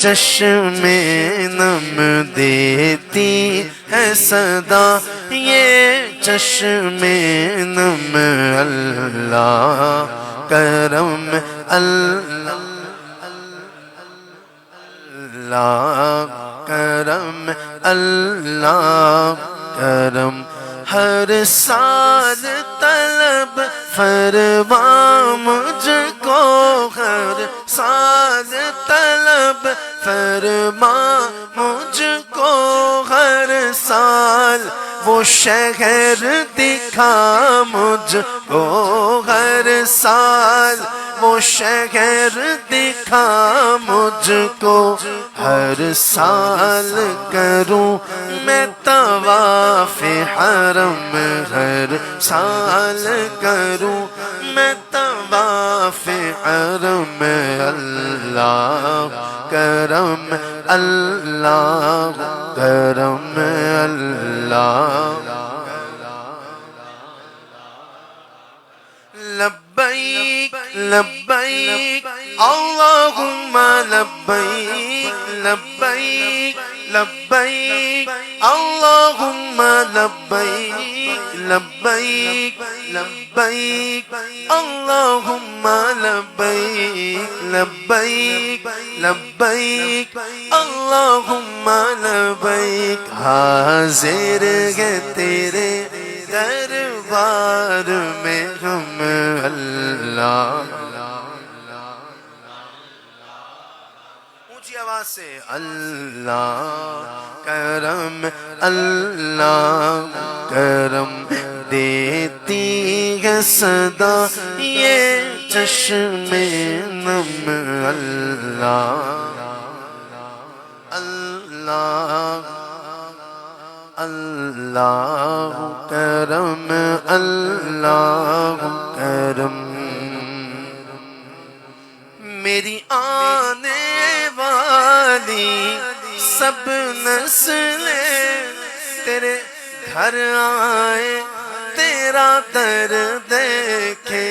چشم نم دیتی ہے صدا یہ چشم نم اللہ کرم اللہ کرم اللہ کرم ہر سال طلب فرما مجھ کو ہر سال طلب فرما مجھ کو ہر سال وہ شہر دکھا مجھ کو ہر سال وہ شہر دکھا مجھ کو ہر سال کروں میں طواف حرم ہر سال کروں میں طواف حرم اللہ کرم اللہ کرم اللہ لبیک لبیک اللہم لبیک لبیک لبیک اللہم لبیک لبیک لبیک اللہم لبیک لبیک لبیک اللہم لبیک حاضر ہے تیرے دربار میں ہم اللہ اونچی آواز سے اللہ کرم اللہ کرم دیتی ہے صدا یہ چشم نم اللہ اللہ اللہ کرم اللہ کرم میری آنے والی سب نسلیں تیرے گھر آئے تیرا در دیکھے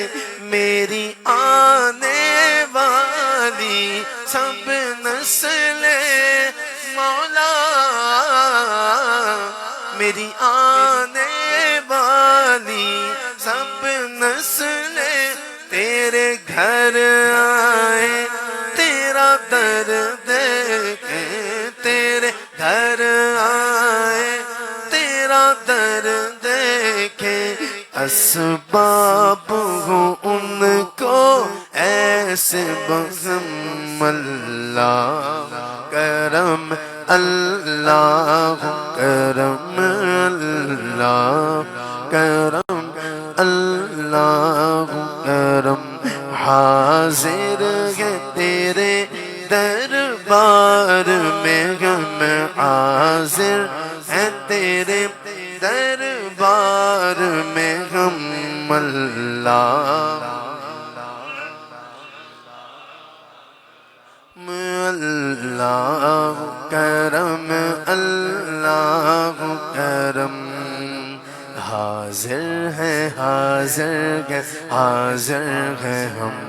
میری آنے والی سب نسلیں مولا میری آنے والی سب نسلیں تیرے گھر آئے تیرا در دیکھے تیرے گھر آئے تیرا در دیکھے اسباب ہوں ان کو ایسے بغم اللہ کرم اللہ کرم اللہ کرم اللہ کرم حاضر ہے تیرے دربار میں ہم حاضر ہے تیرے دربار میں ہم اللہ اللہ کرم اللہ کرم حاضر ہے حاضر ہے حاضر ہے ہم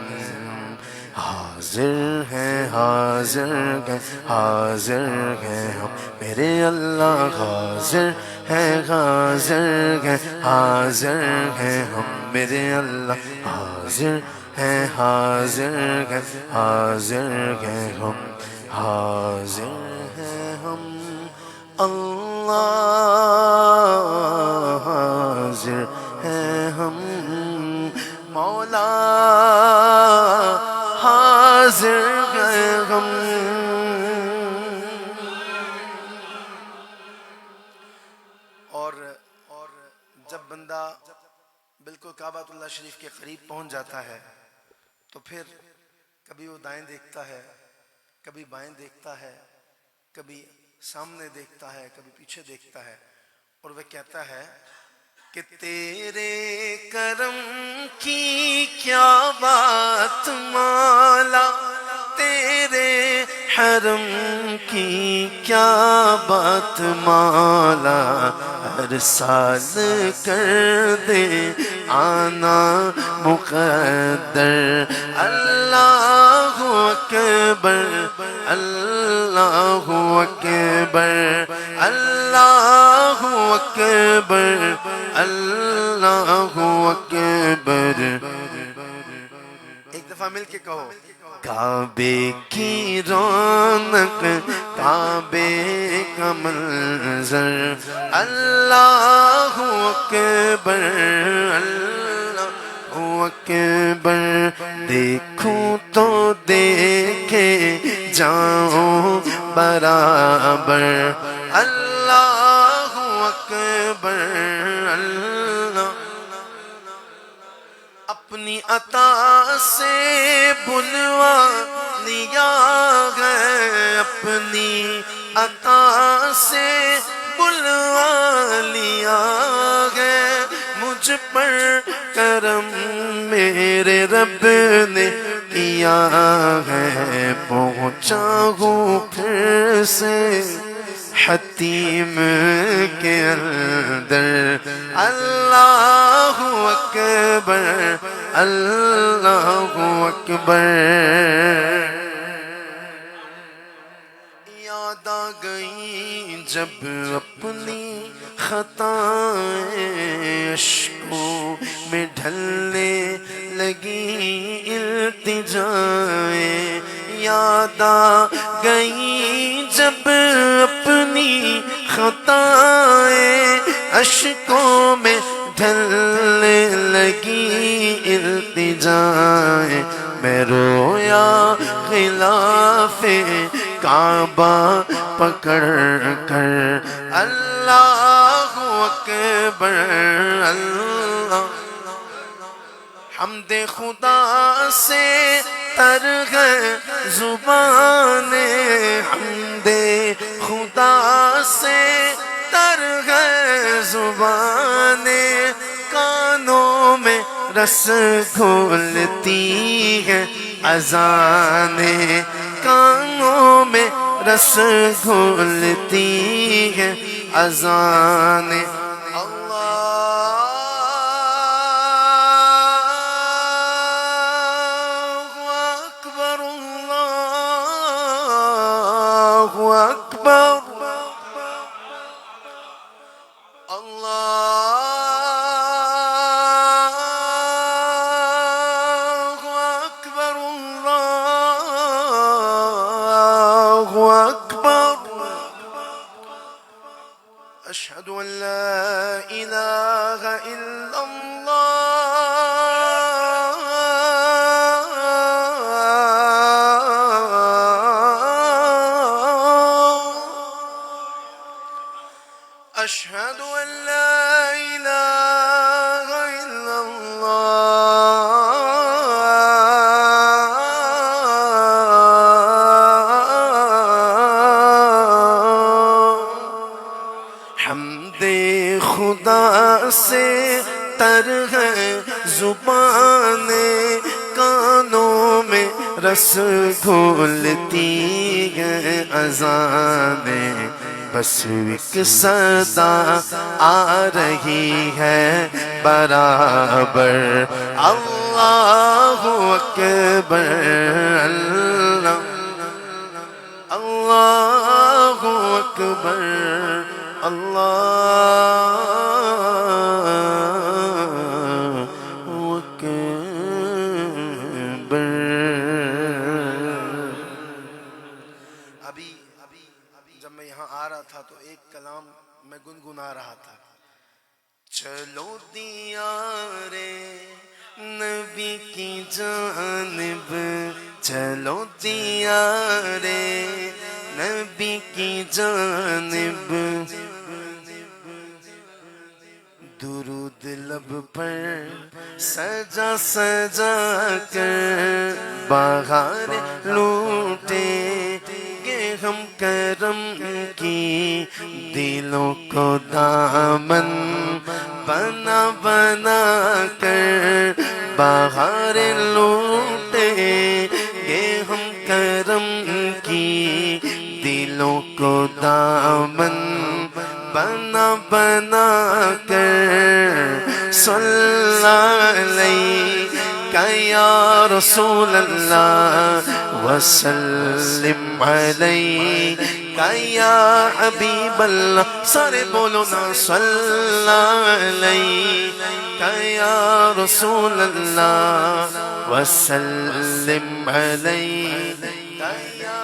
حاضر ہے حاضر ہے حاضر ہے ہم میرے اللہ حاضر ہے حاضر ہے حاضر ہے ہم میرے اللہ حاضر ہے حاضر ہے حاضر ہے ہم حاضر ہے ہم اللہ حاضر ہے ہم مولا حاضر ہے ہم اور جب بندہ بالکل کعبۃ اللہ شریف کے قریب پہنچ جاتا ہے تو پھر کبھی وہ دائیں دیکھتا ہے کبھی بائیں دیکھتا ہے کبھی سامنے دیکھتا ہے کبھی پیچھے دیکھتا ہے اور وہ کہتا ہے کہ تیرے کرم کی کیا بات مولا تیرے حرم کی کیا بات مولا ہر سال کر دے آنا مقدر اللہ اکبر اللہ اللہ اکبر اللہ اکبر اللہ اکبر. ایک دفعہ مل کے کہو. کعبے کی رونق کعبے کا منظر اللہ اکبر اللہ اکبر. دیکھوں تو دیکھے جاؤں برابر اللہ اکبر اللہ. اپنی عطا سے بلوا لیا ہے اپنی عطا سے بلوا لیا ہے. مجھ پر کرم میرے رب نے کیا ہے. پہنچا ہوں پھر سے حتیم کے اندر اللہ اکبر اللہ اکبر. یاد آ گئی جب اپنی خطائیں اشکوں میں ڈھلنے لگی التجائیں. یاد آ گئی جب اپنی خطائیں اشکوں میں ڈھلنے لگی التجائیں. میں رویا غلاف کعبہ پکڑ کر اللہ اکبر اللہ. حمد خدا سے تر ہے زبان حمد خدا سے تر ہے زبان. کانوں میں رس گھولتی ہے اذان کانوں میں رس گھولتی ہے اذان. أشهد أن لا إله إلا الله أشهد أن لا إله إلا خدا سے تر ہے زبان کانوں میں رس گھولتی ہے اذان. بس ایک صدا آ رہی ہے برابر اللہ اکبر اللہ اللہ اکبر اللہ جب میں یہاں آ رہا تھا تو ایک کلام میں گنگنا رہا تھا. چلو دیارے نبی کی جانب چلو دیارے نبی کی جانب. درود لب پر سجا سجا کر بہار لوٹے ہم کرم کی دلوں کو دامن بنا بنا کر بہار لوٹے گے ہم کرم کی دلوں کو دامن بنا بنا کر. صلی علیہ یا رسول اللہ وسلم علیک یا حبیب اللہ، سارے بولو نا صلی علیک یا رسول اللہ، وسلم علیک یا،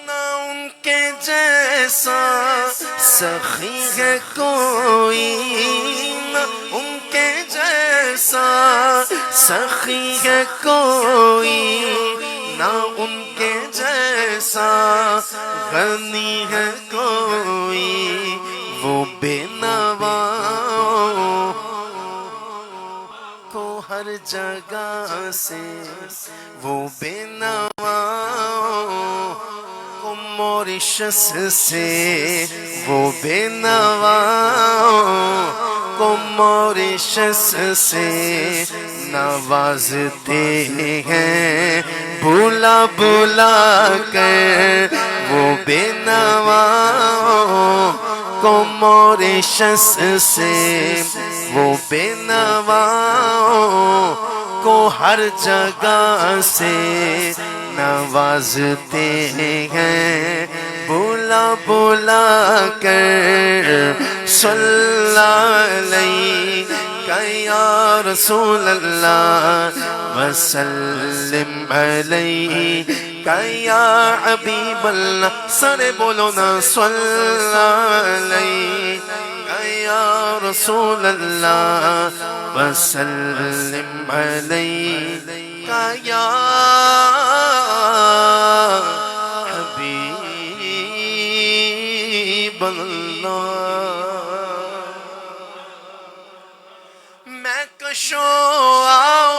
نہ ان کے جیسا سخی ہے کوئی، نہ ان کے جیسا سخی ہے کوئی، نہ ان کے جیسا غنی ہے کوئی، وہ بے نوا کو ہر جگہ سے، وہ بے نوا کو موریشس سے، وہ بے نوا کو موریشس سے نوازتے ہیں بلا بلا کر، وہ بے نوا کو موریشس سے، وہ بے نوا کو ہر جگہ سے نوازتے ہیں بلا بلا کر، صلی علیک یا رسول اللہ، وسلم علیک یا حبیب اللہ، سارے بولو نا صلی علیک یا رسول اللہ، وسلم علیک یا حبیب اللہ۔ میں کشو آؤ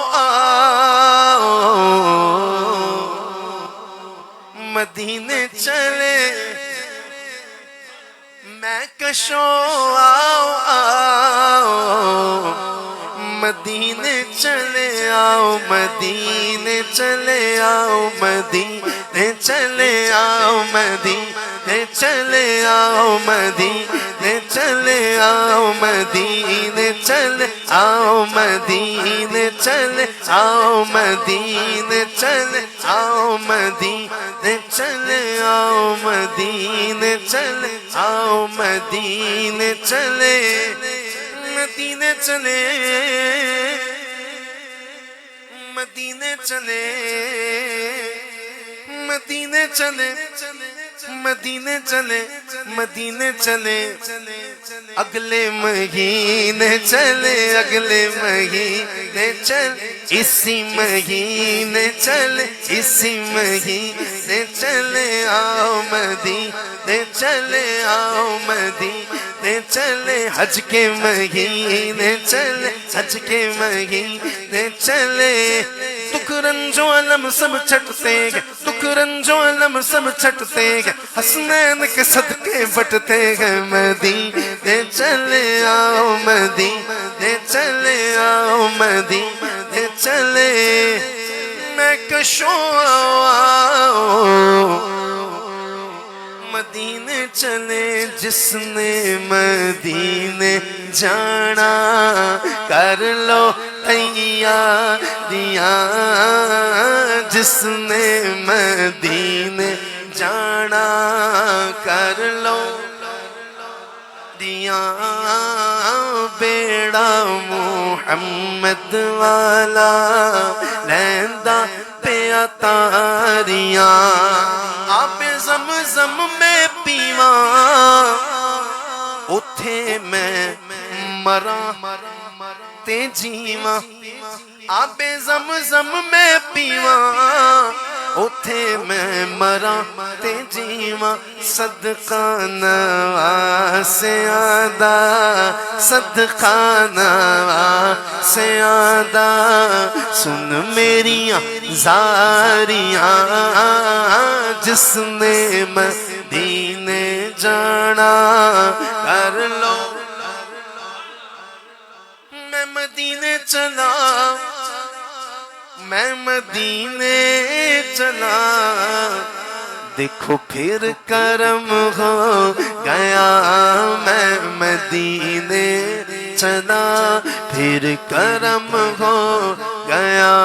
مدینے چلے، میں کشو آؤ مدینے چلے آؤ، مدینے چلے آؤ، مدینے چلے آؤ، مدینے چلے آؤ، مدینے چلے آؤ، مدینے چلے آؤ، مدینے چلے آؤ، مدینے چلے آؤ، مدینے چلے آؤ، مدینے چلے آؤ، مدینے چلے، مدینے چلے، مدینے چلے، مدینے چلے، مدینے چلے، مدینے چلے، اگلے مہینے چلے، اگلے مہینے چلے، اسی مہینے چلے، اسی مہینے چلے آؤ، مدینے چلے آؤ، مدینے چلے، حج کے مہینے چلے، حج کے مہینے چلے، دکھ رنج و علم سب چھٹتے گئے، دکھ رنج و علم سب چھٹتے گئے، حسنین کے صدقے بٹتے گئے، مدینے چلے آؤ، مدینے چلے آؤ، مدینے چلے، میں کشوں آؤ مدینے چلے، جس نے مدینے جانا کر لو تیاریاں، جس نے مدینے جانا کر لو دیاں، بیڑا محمد والا لیندہ پہ اتاریاں، آب زمزم میں پیواں، اتھے میں مراں تے جیواں، آب زمزم میں پیواں، اتھے میں مراں تے جیواں، صدقہ نواز آدھا، صدقہ نواز آدھا، سن میریاں زاریاں، جس نے مدینے جانا کر لو، میں مدینے چلا، میں مدینے چلا، دیکھو پھر کرم ہو گیا، میں مدینے چلا، پھر کرم ہو گیا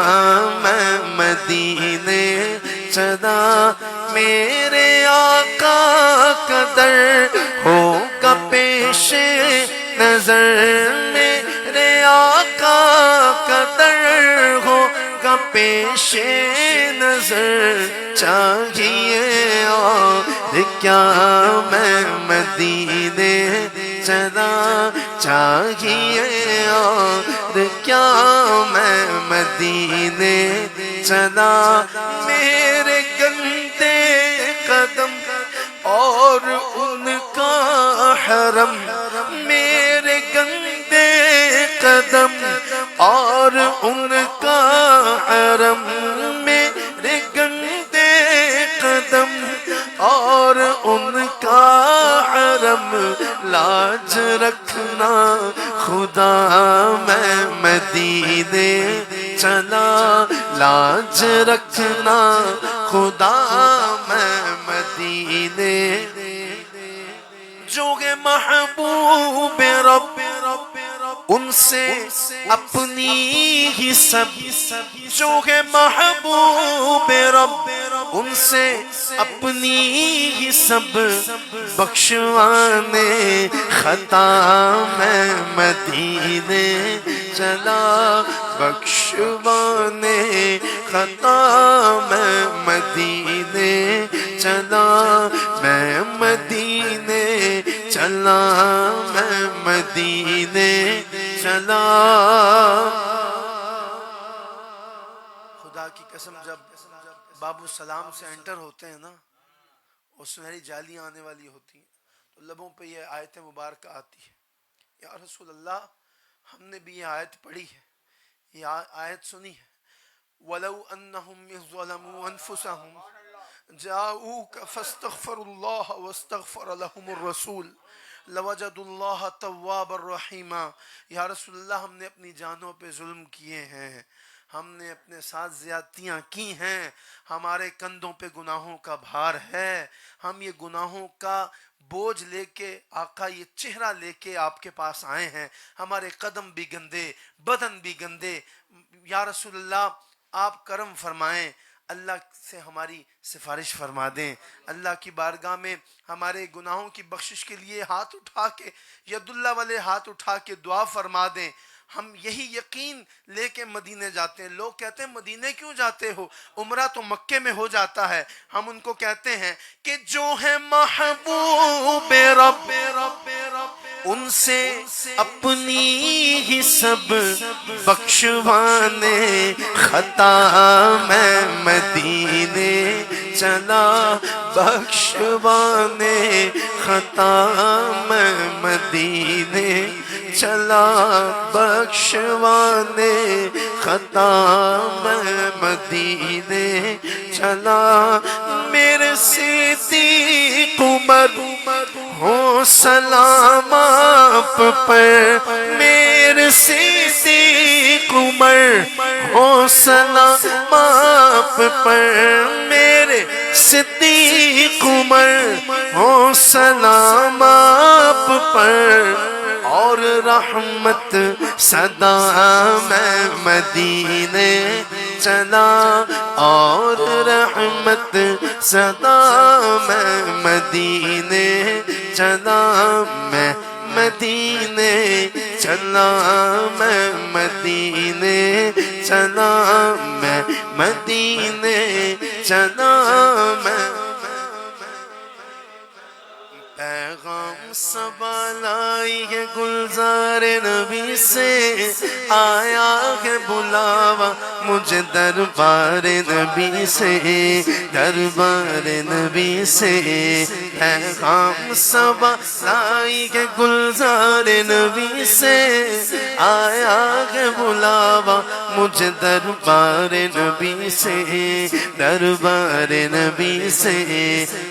میں مدینے چلا، میرے آقا کا در ہوگا پیش نظر، میرے آقا کا در ہوگا پیش نظر، چاہیے اور کیا میں مدینے چلا، چاہیے اور کیا میں مدینے چلا، میرے گندے قدم اور ان کا حرم، میرے گندے قدم اور ان کا حرم، میرے گندے قدم اور ان کا حرم، لاج رکھنا خدا میں مدینے چلا، لاج رکھنا خدا میں مدینے، جو ہے محبوب رب ان سے اپنی ہی سب، جو ہے محبوب رب ان سے اپنی ہی سب، بخشوانے خطا میں مدینے چلا، بخشوانے خطا میں مدینے چلا، میں مدینے چلا، میں مدینے چلا۔ خدا کی قسم جب باب السلام سے انٹر ہوتے ہیں نا اور سنہری جالیاں آنے والی ہوتی ہیں تو لبوں پہ یہ آیت مبارکہ آتی ہے، یا رسول اللہ ہم نے بھی یہ آیت پڑھی ہے، یہ آیت سنی ہے، وَلَوْ أَنَّهُمْ إِذْ ظَلَمُوا أَنفُسَهُمْ جَاءُوكَ فَاسْتَغْفَرُوا اللَّهَ وَاسْتَغْفَرَ لَهُمُ الرَّسُولُ لَوَجَدُوا اللَّهَ تَوَّابًا رَحِيمًا۔ یا رسول اللہ ہم نے اپنی جانوں پہ ظلم کیے ہیں، ہم نے اپنے ساتھ زیادتیاں کی ہیں، ہمارے کندھوں پہ گناہوں کا بھار ہے، ہم یہ گناہوں کا بوجھ لے کے آقا یہ چہرہ لے کے آپ کے پاس آئے ہیں، ہمارے قدم بھی گندے، بدن بھی گندے، یا رسول اللہ آپ کرم فرمائیں، اللہ سے ہماری سفارش فرما دیں، اللہ کی بارگاہ میں ہمارے گناہوں کی بخشش کے لیے ہاتھ اٹھا کے، ید اللہ والے ہاتھ اٹھا کے دعا فرما دیں۔ ہم یہی یقین لے کے مدینے جاتے ہیں۔ لوگ کہتے ہیں مدینے کیوں جاتے ہو؟ عمرہ تو مکے میں ہو جاتا ہے۔ ہم ان کو کہتے ہیں کہ جو ہے محبوب رب ان سے اپنی ہی سب، بخشوانے خطا میں مدینے چلا، بخشوانے خطا میں مدینے چلا، بخشوانے خطا میں مدینے چلا، میرے صدیق عمر ہو سلام آپ پر، میرے صدیق عمر ہو سلام آپ پر، میرے صدیق عمر ہو سلام آپ پر، اور رحمت صدا میں مدینے چلا، اور رحمت صدا میں مدینے چلا، میں مدینے چلا، میں مدینے چلا، میں مدینے چلا، میں پیغام صبا لائی ہے گلزار نبی سے، آیا ہے بلاوا مجھے دربار نبی سے، دربار نبی سے، پیغام صبا لائی ہے گلزار نبی سے، آیا ہے بلاوا مجھے دربار نبی سے، دربار نبی سے،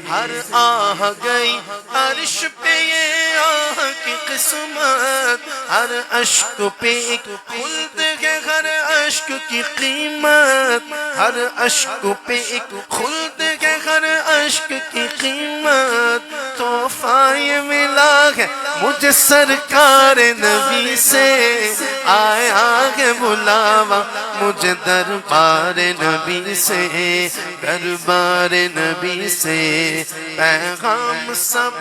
ہر آہ گئی عرش پہ یہ آہ کی قسمت، ہر اشک پہ ایک خلد ہے، ہر اشک کی قیمت، ہر اشک پہ ایک خلد ہے، ہر اشک کی قیمت، تحفہ یہ ملا ہے مجھے سرکار نبی سے آیا ہے بلاوا، مجھے دربار نبی سے، دربار نبی سے پیغام سب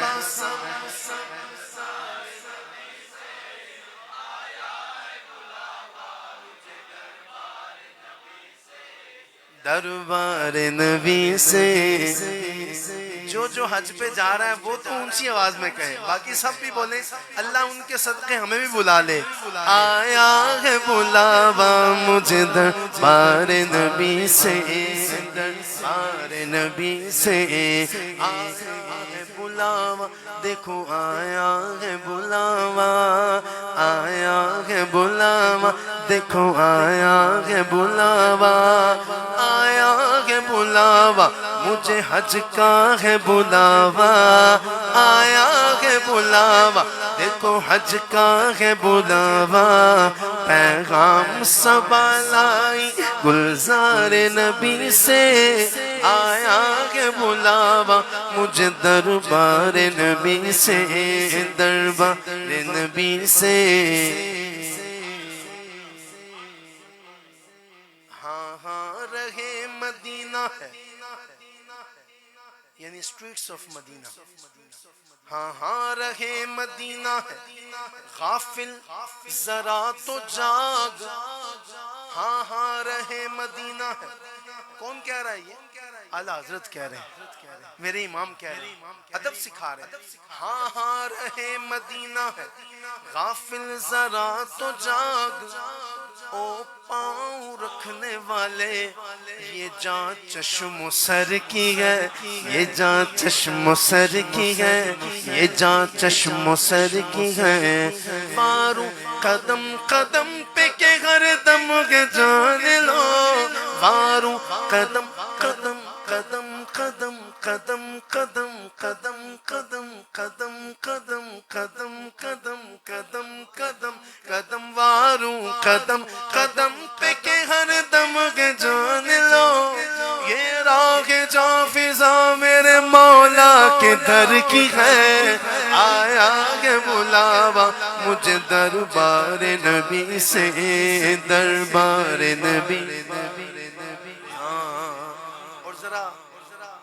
دربار نبی سے۔ جو حج پہ جا رہا ہے وہ تو اونچی آواز میں کہے، باقی سب بھی بولیں اللہ ان کے صدقے ہمیں بھی بلا لے۔ آیا ہے بلاوا مجھے دربار نبی سے، دربار نبی سے آیا ہے بلاوا، دیکھو آیا ہے بلاوا، آیا ہے بلاوا، دیکھو آیا ہے بلاوا، آیا ہے بلاوا، مجھے حج کا ہے بلاوا، آیا ہے بلاوا، دیکھو حج کا ہے بلاوا، پیغام صبا لائی گلزار نبی سے، آیا ہے بلاوا مجھے دربار نبی سے، دربار نبی سے۔ ہاں ہاں رہے مدینہ ہے، یعنی اسٹریٹس آف مدینہ، ہاں ہاں رہے مدینہ ہے، غافل ذرا تو جاگ، ہاں ہاں رہے مدینہ ہے۔ کون کہہ رہا ہے یہ؟ اعلیٰ حضرت کہہ رہے ہیں، میرے امام کہہ رہے ہیں، ادب سکھا رہے ہیں۔ ہاں ہاں رہے مدینہ ہے، غافل ذرا تو جاگ، او پاؤں رکھنے والے، یہ جان چشم و سر کی ہے، یہ جان چشم و سر کی ہے، یہ جان چشم و سر کی ہے، مارو قدم قدم پہ کہ ہر دم کے جان لو، مارو قدم قدم قدم قدم قدم قدم قدم قدم قدم قدم قدم قدم قدم قدم قدم وارو قدم قدم پہ کہ ہر دم کے جان لو، یہ راہ جاں فضا میرے مولا کے در کی ہے، آیا ہے بلاوا مجھے دربار نبی سے، دربار نبی۔ اور ذرا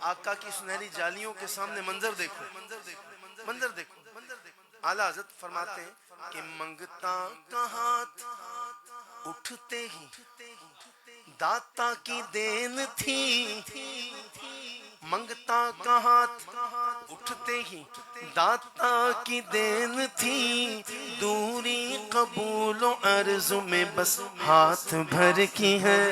آقا کی سنہری جالیوں کے سامنے منظر دیکھو، منظر دیکھو۔ اعلیٰ حضرت فرماتے ہیں کہ منگتا کا ہاتھ اٹھتے ہی داتا کی دین تھی، منگتا کا ہاتھ اٹھتے ہی داتا کی دین تھی، دوری قبول و عرض میں بس ہاتھ بھر کی ہے،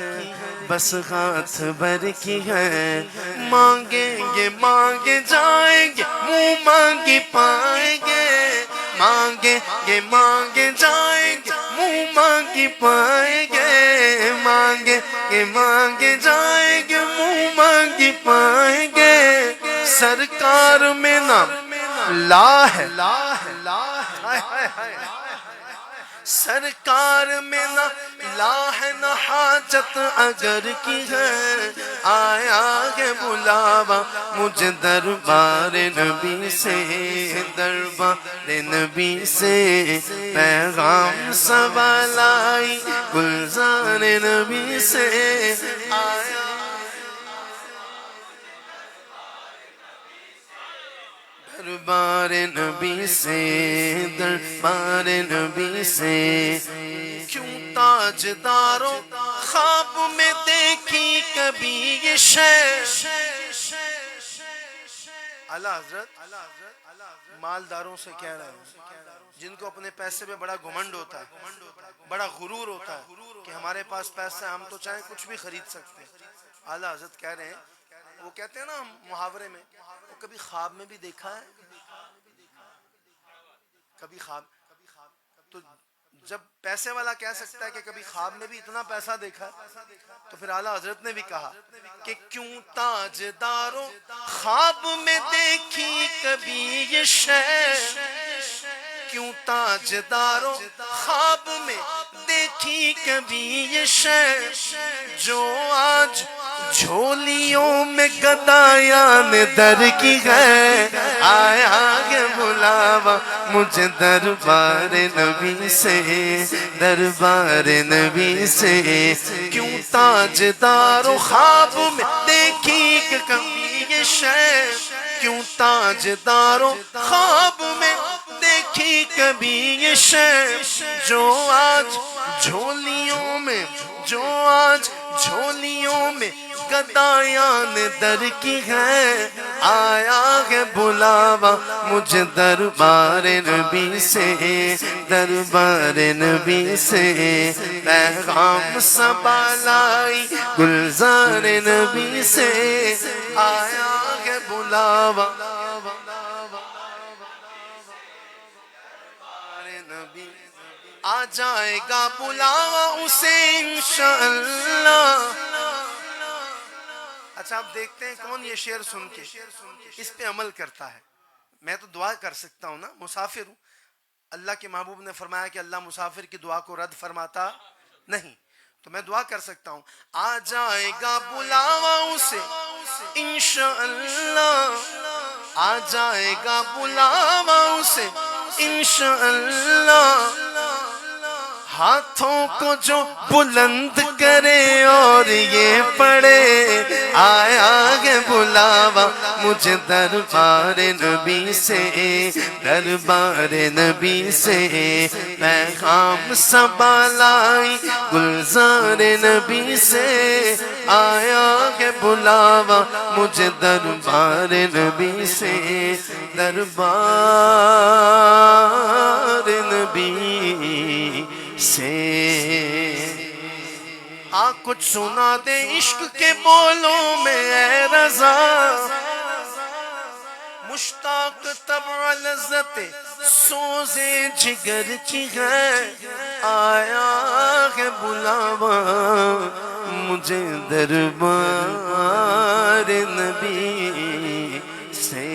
بس ہاتھ بھر کی ہے، مانگیں گے مانگے جائیں گے، منہ مانگی پائیں گے، مانگیں گے مانگے جائیں گے، منہ مانگی پائیں گے، مانگیں گے مانگے جائیں گے، منہ مانگی پائیں گے، سرکار میں نام لا ہے، سرکار میں نہ لا ہے نہ حاجت اگر کی ہے، آیا ہے بلاوا مجھے دربار نبی سے، دربار نبی سے پیغام صبا لائی گلزار نبی سے، آیا دربار نبی سے، دربار نبی سے۔ کیوں تاجداروں خواب میں دیکھی کبھی یہ شے، اعلیٰ حضرت مالداروں سے کہہ رہے ہیں جن کو اپنے پیسے پہ بڑا گھمنڈ ہوتا ہے، بڑا غرور ہوتا ہے کہ ہمارے پاس پیسہ ہے ہم تو چاہیں کچھ بھی خرید سکتے ہیں، اعلیٰ حضرت کہہ رہے ہیں، وہ کہتے ہیں نا محاورے میں، وہ کبھی خواب میں بھی دیکھا ہے، کبھی خواب، تو جب پیسے والا کہہ سکتا ہے کہ کبھی خواب میں بھی اتنا پیسہ دیکھا ہے، تو پھر اعلیٰ حضرت نے بھی کہا کہ کیوں تاجداروں خواب میں دیکھی کبھی یہ شے، کیوں تاجداروں خواب میں دیکھی کبھی یہ شے، جو آج جھولیوں میں گدایان در کی ہے، آیا ہے بلاوا مجھے دربار نبی سے، دربار نبی سے۔ کیوں تاجدار و خواب میں دیکھی کہ کبھی یہ شے، کیوں تاجدار و خواب میں دیکھی کبھی یہ شے، جو آج جھولیوں میں، جو آج جھولیوں میں گدایان در کی ہے، آیا ہے بلاوا مجھے دربار نبی سے، دربار نبی سے۔ پیغام صبا لائی گلزار نبی سے، آیا ہے بلاوا آ جائے گا بلاوا اسے انشاءاللہ۔ اچھا آپ دیکھتے ہیں کون یہ شعر سن کے اس پہ عمل کرتا ہے؟ میں تو دعا کر سکتا ہوں نا، مسافر ہوں۔ اللہ کے محبوب نے فرمایا کہ اللہ مسافر کی دعا کو رد فرماتا نہیں، تو میں دعا کر سکتا ہوں آ جائے گا بلاوا اسے انشاءاللہ، آ جائے گا بلاوا اسے انشاءاللہ۔ ہاتھوں کو جو بلند کرے اور یہ پڑھے، آیا ہے بلاوا مجھے دربار نبی سے، دربار نبی سے۔ پیغام صبا لائی گلزار نبی سے، آیا ہے بلاوا مجھے دربار نبی سے، دربار نبی سے۔ کچھ سنا دے عشق کے بولوں میں اے رضا، مشتاق طبع لذت سوز جگر کی ہے، آیا ہے بلاوا مجھے دربار نبی سے۔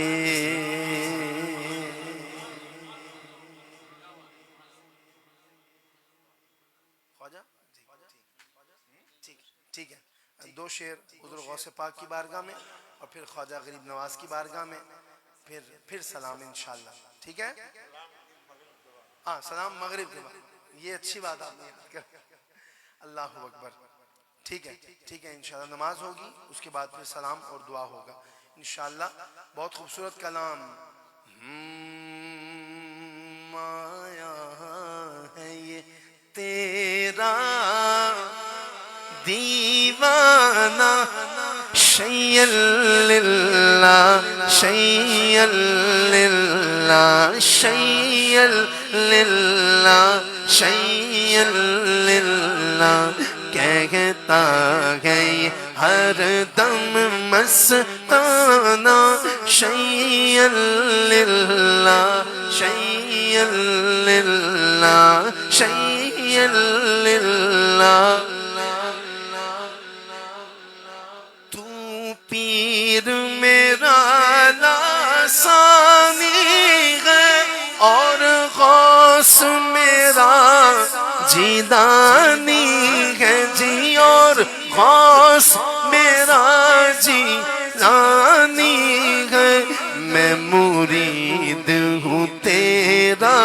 ٹھیک ہے، دو شعر حضور غوث پاک کی بارگاہ میں اور پھر خواجہ غریب نواز کی بارگاہ میں، پھر سلام انشاءاللہ۔ ٹھیک ہے، ہاں سلام مغرب کے بعد، یہ اچھی بات آپ نے یاد کر۔ اللہ اکبر۔ ٹھیک ہے ٹھیک ہے، انشاءاللہ نماز ہوگی، اس کے بعد پھر سلام اور دعا ہوگا انشاءاللہ۔ بہت خوبصورت کلام آیا ہے یہ تیرا دیوانہ، شیئا للہ شیئا للہ شیئا للہ شیئا للہ، کہتا ہے یہ ہر دم مستانہ، شیئا للہ شیئا للہ شیئا للہ۔ پیر میرا لاسانی ہے اور غوث میرا جیدانی ہے جی، اور غوث میرا جیدانی ہے۔ میں مرید ہوں تیرا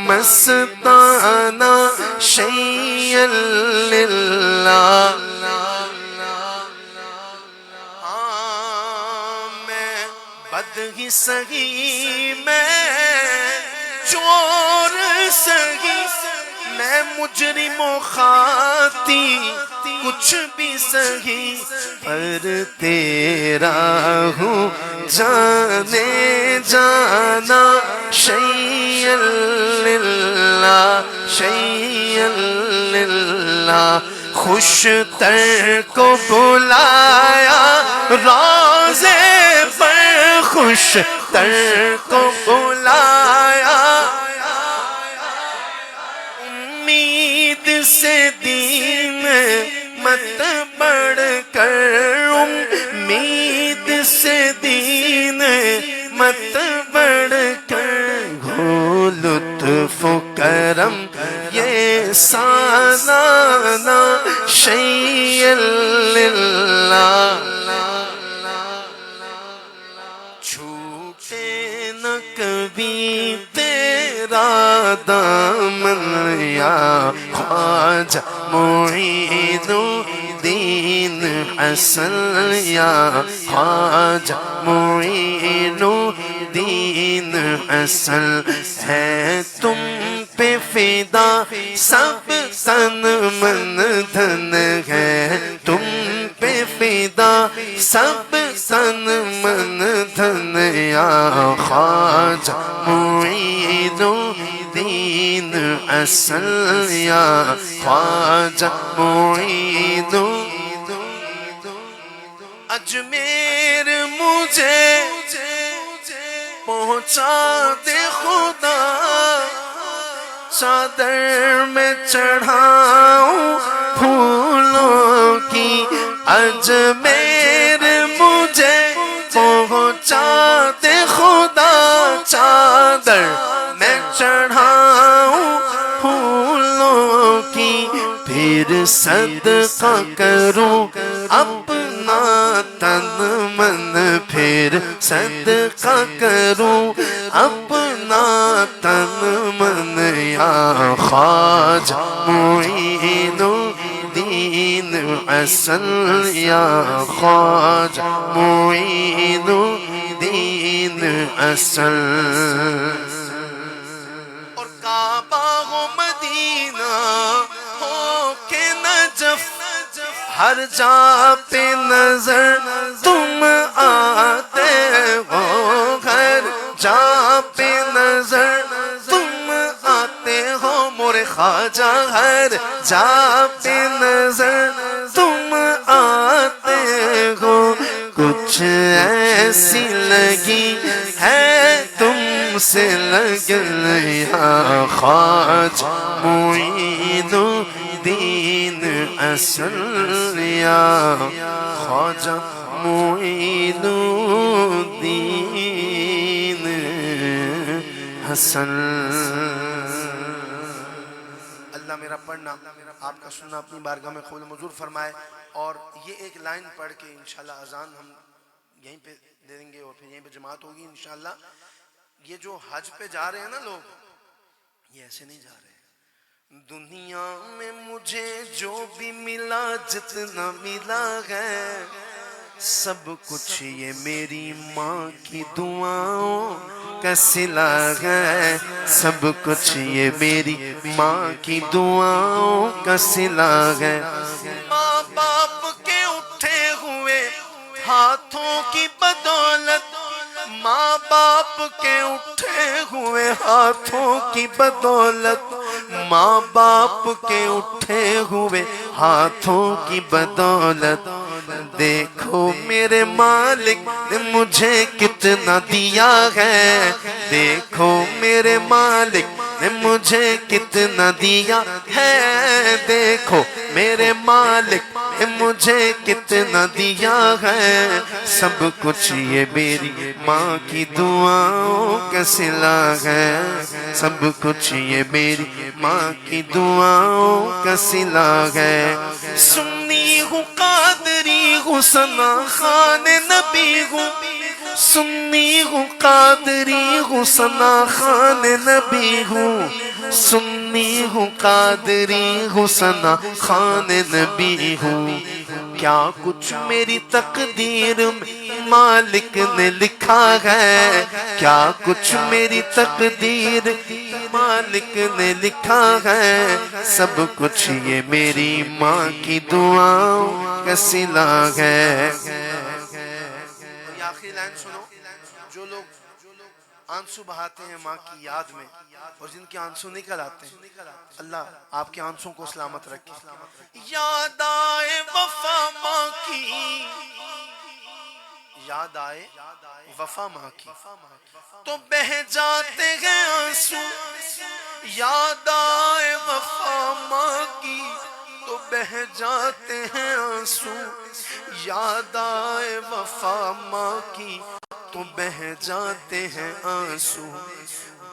مستانہ، شیئا للہ۔ بدہی سہی میں چور سہی، میں مجرم و خاطی کچھ بھی سہی، پر تیرا ہوں جانے جانا، شیئا للہ شیئا للہ۔ خوش تر کو بلایا روضے پر، خوش تر کو بلایا، امید سے دین مت بڑھ کر، امید سے دین مت بڑھ کر، ہو لطف و کرم یہ سالانہ، شیئا للہ چھوٹے نہ کبھی تیرا دامن یا خواجہ معین الدین حسن یا خواجہ معین الدین حسن ہے تم پہ فدا سب تن من دھن ہے تم پہ فدا سب تن من دھن یا خواجہ معین الدین حسن یا خواجہ معین اجمیر مجھے پہنچا دے خدا چادر میں چڑھاؤں پھولوں کی اجمیر مجھے پہنچا دے خدا چادر میں چڑھاؤں پھولوں کی پھر صدقہ کروں اپنا تن من پھر صدقہ کروں اپنا تن من یا خواجہ معین الدین حسن یا خواجہ معین الدین حسن اور کعبہ و مدینہ ہو کے نجف ہر جا پہ نظر تم آتے ہو ہر جا پہ نظر تم آتے ہو مورے خواجہ ہر جا پہ نظر تم آتے ہو کچھ ایسی لگی ہے تم سے لگن یا خواجہ معین الدین حسن یا خواجہ معین الدین حسن اللہ میرا پڑھنا آپ کا سننا اپنی بارگاہ میں قبول منظور فرمائے اور یہ ایک لائن پڑھ کے انشاءاللہ اذان ہم یہیں پہ دے دیں گے اور پھر یہیں پہ جماعت ہوگی انشاءاللہ یہ جو حج پہ جا رہے ہیں نا لوگ یہ ایسے نہیں جا رہے دنیا میں مجھے جو بھی ملا جتنا ملا ہے سب کچھ یہ میری ماں کی دعاؤں کا صلہ ہے سب کچھ یہ میری ماں کی دعاؤں کا صلہ ہے ماں باپ کے اٹھے ہوئے ہاتھوں کی بدولت ماں باپ کے اٹھے ہوئے ہاتھوں کی بدولت ماں باپ کے اٹھے ہوئے ہاتھوں کی بدولت دیکھو میرے مالک نے مجھے کتنا دیا ہے دیکھو میرے مالک نے مجھے کتنا دیا ہے دیکھو میرے مالک نے مجھے کتنا دیا ہے سب کچھ یہ میری ماں کی دعاؤں کا صلہ ہے سب کچھ یہ میری ماں کی دعاؤں کا صلہ ہے سنی ہوں قادری ہوں ثنا خوان نبی ہوں سنی ہوں قادری ہوں ثنا خوان نبی ہوں سنی ہوں قادری ہوں ثنا خوان نبی ہوں کیا کچھ میری تقدیر میں مالک نے لکھا ہے کیا کچھ میری تقدیر مالک نے لکھا ہے سب کچھ یہ میری ماں کی دعاؤں کا صلہ ہے یہ آخری لائن سنو جو لوگ آنسو بہاتے ہیں ماں کی یاد میں اور جن کے آنسو نکل آتے ہیں اللہ آپ کے آنسوں کو سلامت رکھے یاد آئے وفا ماں کی یاد آئے وفا ماں کی تو بہہ جاتے ہیں آنسو یاد آئے وفا ماں کی تو بہہ جاتے ہیں آنسو یاد آئے وفا ماں کی تو بہہ جاتے ہیں آنسو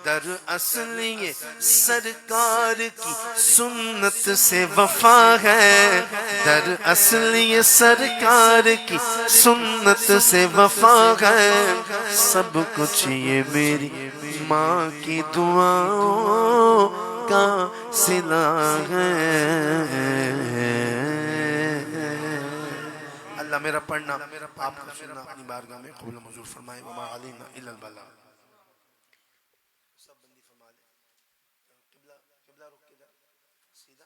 در اصل یہ سرکار کی سنت سے وفا ہے، در اصل یہ سرکار کی سنت سے وفا ہے، سب کچھ یہ میری ماں کی دعاؤں کا صلہ ہے۔ اللہ میرا پڑھنا آپ کا سننا اپنی بارگاہ میں قبول منظور فرمائے، وما علینا الا البلاغ۔ سب بندی فرما لیں، قبلہ رخ کے سیدھا